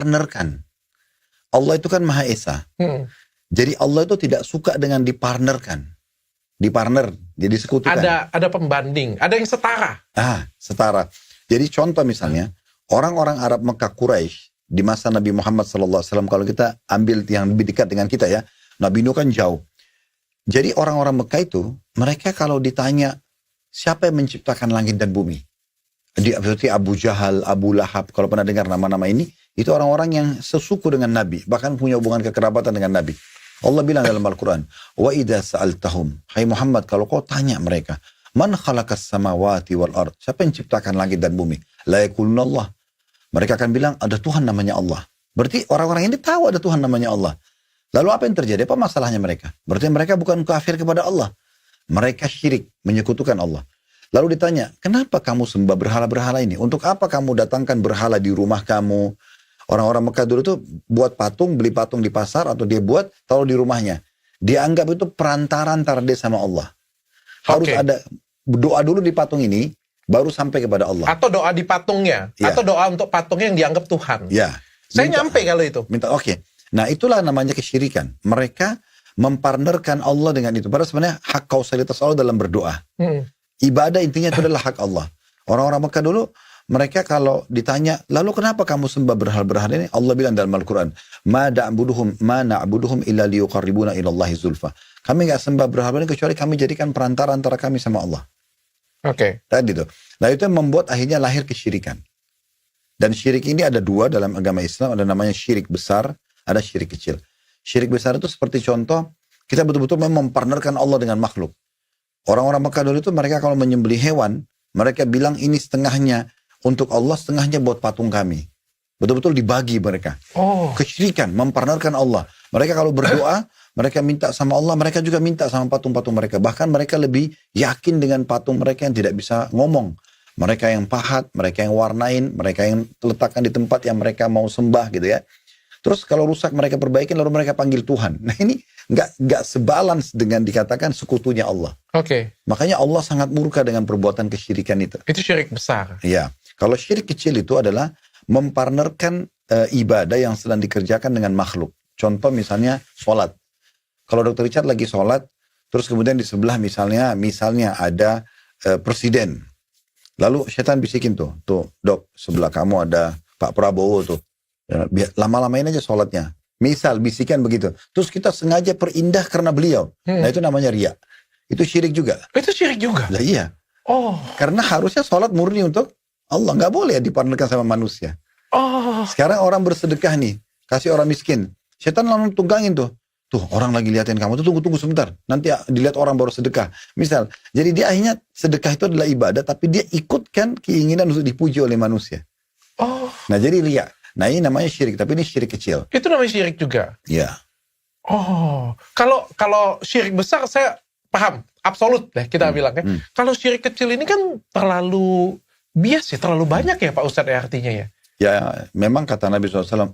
partnerkan. Allah itu kan Maha Esa. Jadi Allah itu tidak suka dengan dipartnerkan. Dipartner, jadi sekutukan. Ada pembanding, ada yang setara. Setara. Jadi contoh misalnya, orang-orang Arab Mekah Quraisy di masa Nabi Muhammad SAW, kalau kita ambil yang lebih dekat dengan kita ya, Nabi Nuh kan jauh. Jadi orang-orang Mekah itu, mereka kalau ditanya, siapa yang menciptakan langit dan bumi? Seperti Abu Jahal, Abu Lahab, kalau pernah dengar nama-nama ini, itu orang-orang yang sesuku dengan Nabi, bahkan punya hubungan kekerabatan dengan Nabi. Allah bilang dalam Al-Quran, wa idza sa'altahum, hai Muhammad, kalau kau tanya mereka, man khalaqas samawati wal ard, siapa yang ciptakan langit dan bumi? La yaquluna Allah. Mereka akan bilang ada Tuhan namanya Allah. Berarti orang-orang ini tahu ada Tuhan namanya Allah. Lalu apa yang terjadi? Apa masalahnya mereka? Berarti mereka bukan kafir kepada Allah. Mereka syirik, menyekutukan Allah. Lalu ditanya, kenapa kamu sembah berhala-berhala ini? Untuk apa kamu datangkan berhala di rumah kamu? Orang-orang Mekah dulu tuh buat patung, beli patung di pasar, atau dia buat, taruh di rumahnya. Dia anggap itu perantara antara dia sama Allah. Harus ada doa dulu di patung ini, baru sampai kepada Allah. Atau doa di patungnya, atau doa untuk patungnya yang dianggap Tuhan. Ya. Saya nyampe kalau itu. Nah itulah namanya kesyirikan. Mereka mempartnerkan Allah dengan itu. Padahal sebenarnya hak kausalitas Allah dalam berdoa. Ibadah intinya itu adalah hak Allah. Orang-orang Mekah dulu, mereka kalau ditanya, lalu kenapa kamu sembah berhala-berhala ini? Allah bilang dalam Al-Quran, ma na'buduhum illa liyuqarribuna ilallahi zulfa. Kami gak sembah berhala ini kecuali kami jadikan perantara antara kami sama Allah. Tadi itu. Nah itu yang membuat akhirnya lahir kesyirikan. Dan syirik ini ada dua dalam agama Islam, ada namanya syirik besar, ada syirik kecil. Syirik besar itu seperti contoh, kita betul-betul mempartnerkan Allah dengan makhluk. Orang-orang Mekah dulu itu mereka kalau menyembelih hewan, mereka bilang ini setengahnya untuk Allah, setengahnya buat patung kami. Betul-betul dibagi mereka. Kesyirikan, mempartnerkan Allah. Mereka kalau berdoa, mereka minta sama Allah, mereka juga minta sama patung-patung mereka. Bahkan mereka lebih yakin dengan patung mereka yang tidak bisa ngomong. Mereka yang pahat, mereka yang warnain, mereka yang letakkan di tempat yang mereka mau sembah gitu ya. Terus kalau rusak mereka perbaikin, lalu mereka panggil Tuhan. Nah ini nggak sebalans dengan dikatakan sekutunya Allah. Makanya Allah sangat murka dengan perbuatan kesyirikan itu. Itu syirik besar. Iya. Kalau syirik kecil itu adalah mempartnerkan ibadah yang sedang dikerjakan dengan makhluk. Contoh misalnya sholat. Kalau Dr. Richard lagi sholat, terus kemudian di sebelah misalnya ada presiden. Lalu setan bisikin tuh dok, sebelah kamu ada Pak Prabowo tuh. Ya, lama-lamain aja sholatnya. Misal bisikan begitu. Terus kita sengaja perindah karena beliau. Nah itu namanya riya. Itu syirik juga. Itu syirik juga? Lah iya. Karena harusnya sholat murni untuk Allah. Nggak boleh dipartnerkan sama manusia. Sekarang orang bersedekah nih. Kasih orang miskin. Setan langsung tunggangin tuh. Tuh orang lagi liatin kamu. Tuh tunggu sebentar. Nanti dilihat orang baru sedekah. Misal. Jadi dia akhirnya sedekah itu adalah ibadah. Tapi dia ikutkan keinginan untuk dipuji oleh manusia. Nah jadi riya. Nah ini namanya syirik, tapi ini syirik kecil. Itu namanya syirik juga? Iya. Kalau syirik besar saya paham, absolut deh kita bilang ya. Kalau syirik kecil ini kan terlalu bias ya, terlalu banyak ya Pak Ustadz ya artinya ya? Ya memang kata Nabi SAW,